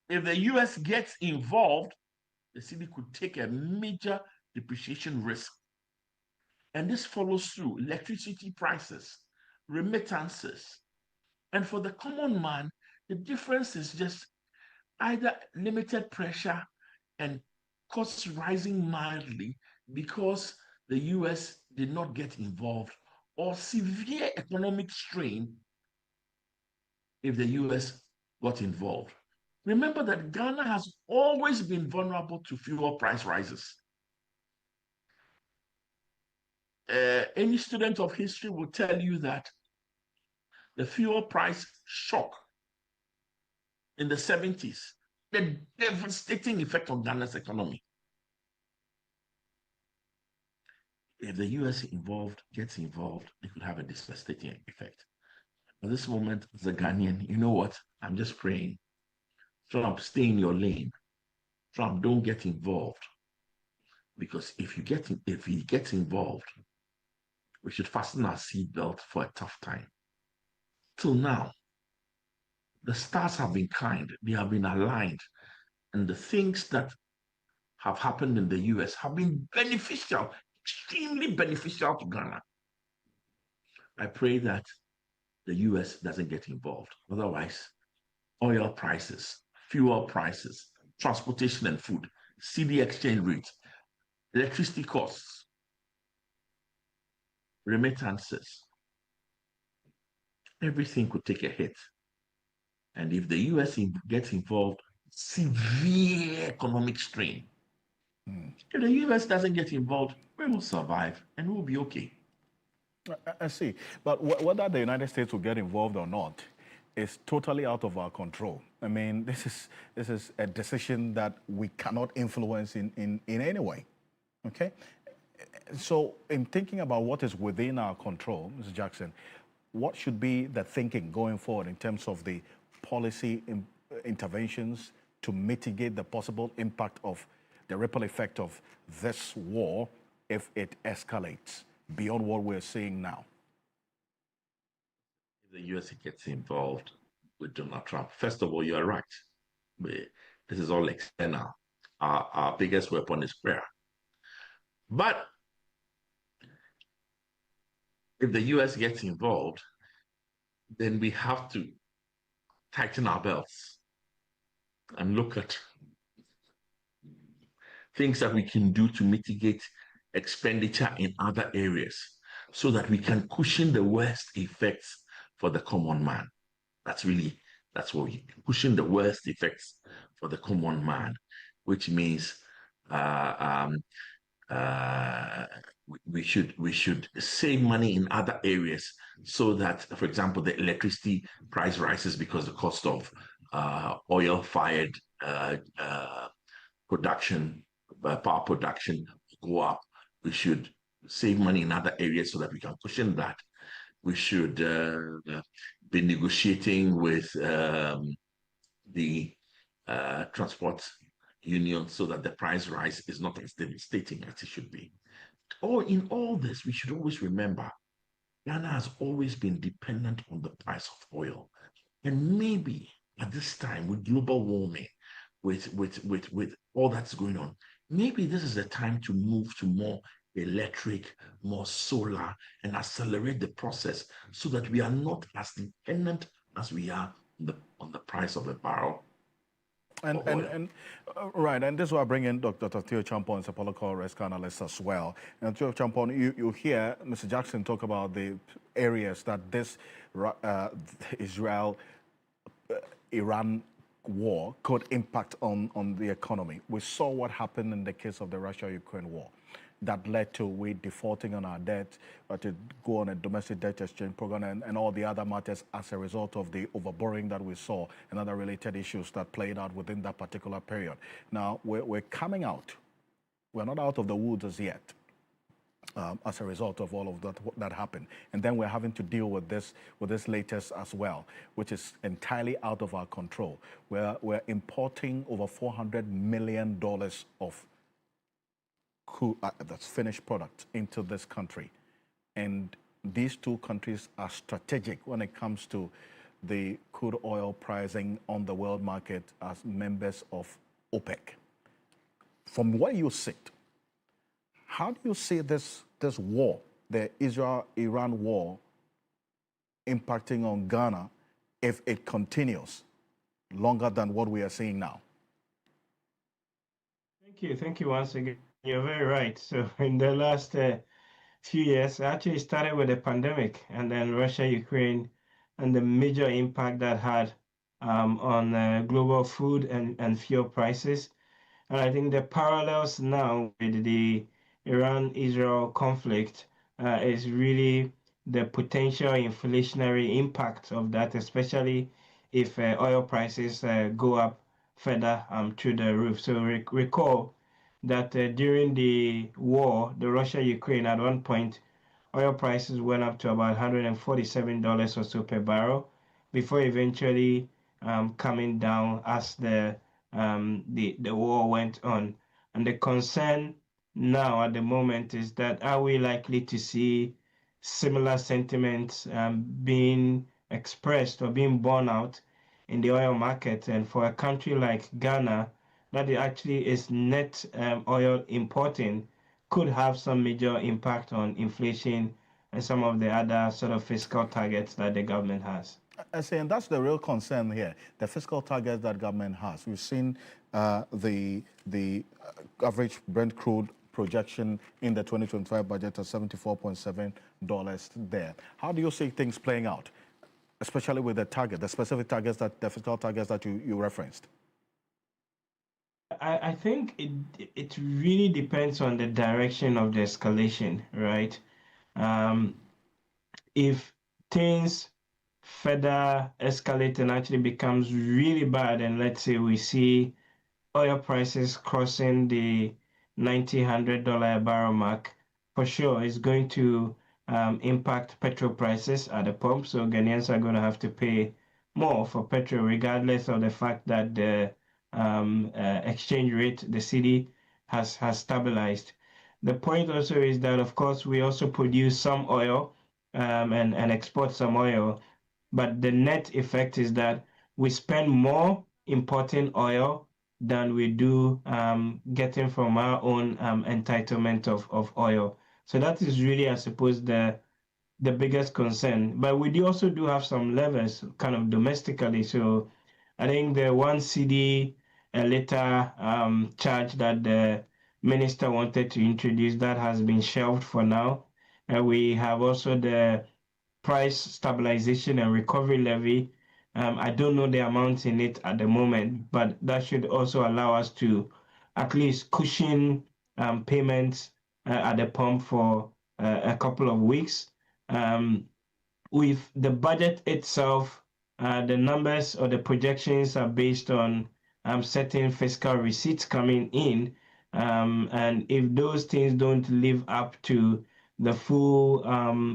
If the US gets involved, the city could take a major depreciation risk. And this follows through electricity prices, remittances. And for the common man, the difference is just either limited pressure and costs rising mildly because the US did not get involved, or severe economic strain if the US got involved. Remember that Ghana has always been vulnerable to fuel price rises. Any student of history will tell you that the fuel price shock in the 70s, the devastating effect on Ghana's economy. If the US gets involved, it could have a devastating effect. At this moment, as a Ghanaian, you know what? I'm just praying. Trump, stay in your lane. Trump, don't get involved. Because if he gets involved, we should fasten our seatbelt for a tough time. Till now, the stars have been kind, they have been aligned, and the things that have happened in the US have been beneficial, extremely beneficial to Ghana. I pray that the US doesn't get involved. Otherwise, oil prices, fuel prices, transportation and food, CD exchange rate, electricity costs, remittances, everything could take a hit. And if the US gets involved, severe economic strain. If the US doesn't get involved, we will survive and we'll be okay. I see. But whether the United States will get involved or not is totally out of our control. I mean, this is a decision that we cannot influence in any way. Okay? So in thinking about what is within our control, Mr. Jackson, what should be the thinking going forward in terms of the policy interventions to mitigate the possible impact of the ripple effect of this war if it escalates beyond what we're seeing now? If the US gets involved with Donald Trump, first of all, you are right. This is all external. Our biggest weapon is prayer. But if the US gets involved, then we have to tighten our belts and look at things that we can do to mitigate expenditure in other areas so that we can cushion the worst effects for the common man. That's what we cushion the worst effects for the common man, which means we should save money in other areas so that, for example, the electricity price rises because the cost of oil-fired production, power production go up. We should save money in other areas so that we can cushion that. We should be negotiating with the transport union so that the price rise is not as devastating as it should be. Or in all this, we should always remember Ghana has always been dependent on the price of oil. And maybe at this time, with global warming, with all that's going on, maybe this is the time to move to more electric, more solar, and accelerate the process so that we are not as dependent as we are on the price of a barrel. Right, and this is why I bring in Dr. Theo Champon, a political risk analyst as well. And Theo Champon, you hear Mr. Jackson talk about the areas that this Israel-Iran war could impact on the economy. We saw what happened in the case of the Russia-Ukraine war. That led to we defaulting on our debt, to go on a domestic debt exchange program and all the other matters as a result of the overborrowing that we saw and other related issues that played out within that particular period. Now, we're coming out. We're not out of the woods as yet as a result of all of that happened. And then we're having to deal with this latest as well, which is entirely out of our control. We're importing over $400 million of that's finished product into this country. And these two countries are strategic when it comes to the crude oil pricing on the world market as members of OPEC. From where you sit, how do you see this war, the Israel-Iran war, impacting on Ghana if it continues longer than what we are seeing now? Thank you once again. You're very right. So in the last few years, it actually started with the pandemic and then Russia, Ukraine, and the major impact that had on global food and fuel prices. And I think the parallels now with the Iran-Israel conflict is really the potential inflationary impact of that, especially if oil prices go up further through the roof. So recall that during the war, the Russia-Ukraine, at one point, oil prices went up to about $147 or so per barrel before eventually coming down as the war went on. And the concern now at the moment is that are we likely to see similar sentiments being expressed or being borne out in the oil market? And for a country like Ghana, that it actually is net oil importing, could have some major impact on inflation and some of the other sort of fiscal targets that the government has. I say, and that's the real concern here, the fiscal targets that government has. We've seen the average Brent crude projection in the 2025 budget of $74.7 there. How do you see things playing out, especially with the specific targets, the fiscal targets that you referenced? I think it really depends on the direction of the escalation, right? If things further escalate and actually becomes really bad, and let's say we see oil prices crossing the $90-$100 a barrel mark, for sure it's going to impact petrol prices at the pump. So Ghanaians are going to have to pay more for petrol, regardless of the fact that the exchange rate, the cedi, has stabilized. The point also is that, of course, we also produce some oil and export some oil, but the net effect is that we spend more importing oil than we do getting from our own entitlement of oil. So that is really, I suppose, the biggest concern. But we also do have some levers kind of domestically. So I think the 1 cedi a liter charge that the minister wanted to introduce, that has been shelved for now. We have also the price stabilization and recovery levy. I don't know the amount in it at the moment, but that should also allow us to at least cushion payments at the pump for a couple of weeks. With the budget itself, the numbers or the projections are based on certain fiscal receipts coming in. And if those things don't live up to the full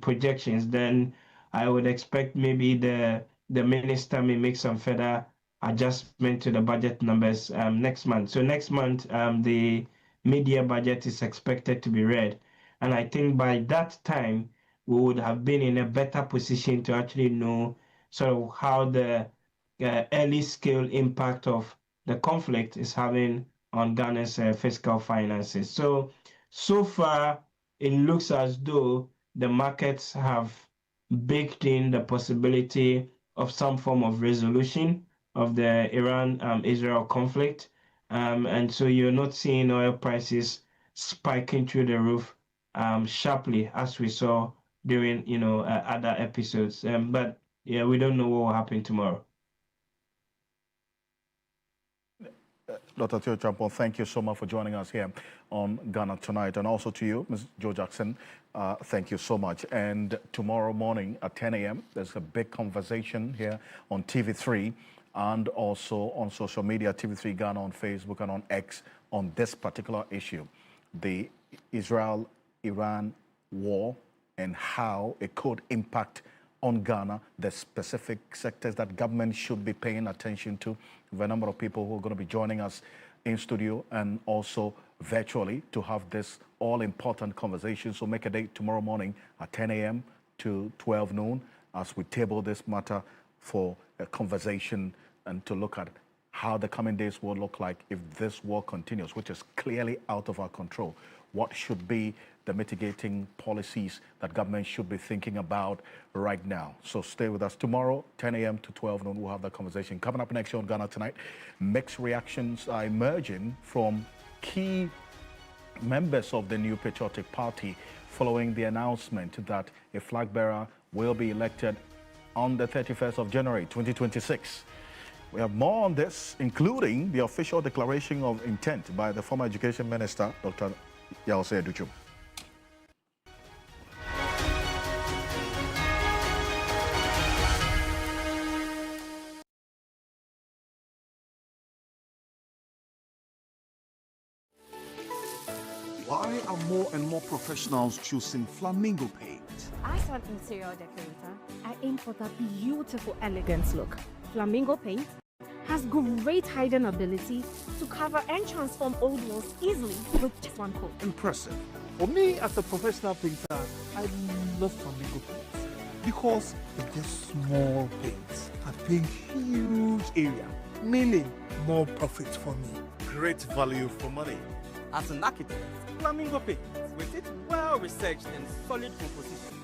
projections, then I would expect maybe the minister may make some further adjustment to the budget numbers next month. So next month, the mid-year budget is expected to be read. And I think by that time, we would have been in a better position to actually know sort of how the early scale impact of the conflict is having on Ghana's fiscal finances. So far, it looks as though the markets have baked in the possibility of some form of resolution of the Iran-Israel conflict. And so you're not seeing oil prices spiking through the roof sharply as we saw during other episodes. But yeah, we don't know what will happen tomorrow. Dr. Theo Champon, thank you so much for joining us here on Ghana Tonight. And also to you, Ms. Joe Jackson, thank you so much. And tomorrow morning at 10 a.m., there's a big conversation here on TV3 and also on social media, TV3 Ghana on Facebook and on X, on this particular issue, the Israel-Iran war and how it could impact on Ghana, the specific sectors that government should be paying attention to. We have a number of people who are going to be joining us in studio and also virtually to have this all-important conversation. So make a date tomorrow morning at 10 a.m. to 12 noon as we table this matter for a conversation and to look at how the coming days will look like if this war continues, which is clearly out of our control. What should be the mitigating policies that government should be thinking about right now? So stay with us. Tomorrow, 10 a.m. to 12 noon, we'll have that conversation. Coming up next year on Ghana Tonight, mixed reactions are emerging from key members of the New Patriotic Party following the announcement that a flag bearer will be elected on the 31st of January 2026. We have more on this, including the official declaration of intent by the former Education Minister, Dr. Yawose Aduchum. Why are more and more professionals choosing Flamingo paint? As an interior decorator, I aim for that beautiful, elegant look. Flamingo paint has great hiding ability to cover and transform old walls easily with just one coat. Impressive. For me, as a professional painter, I love Flamingo paints because it just small paints that paint huge area, meaning more profit for me. Great value for money. As an architect, Flamingo paint with its well-researched and solid composition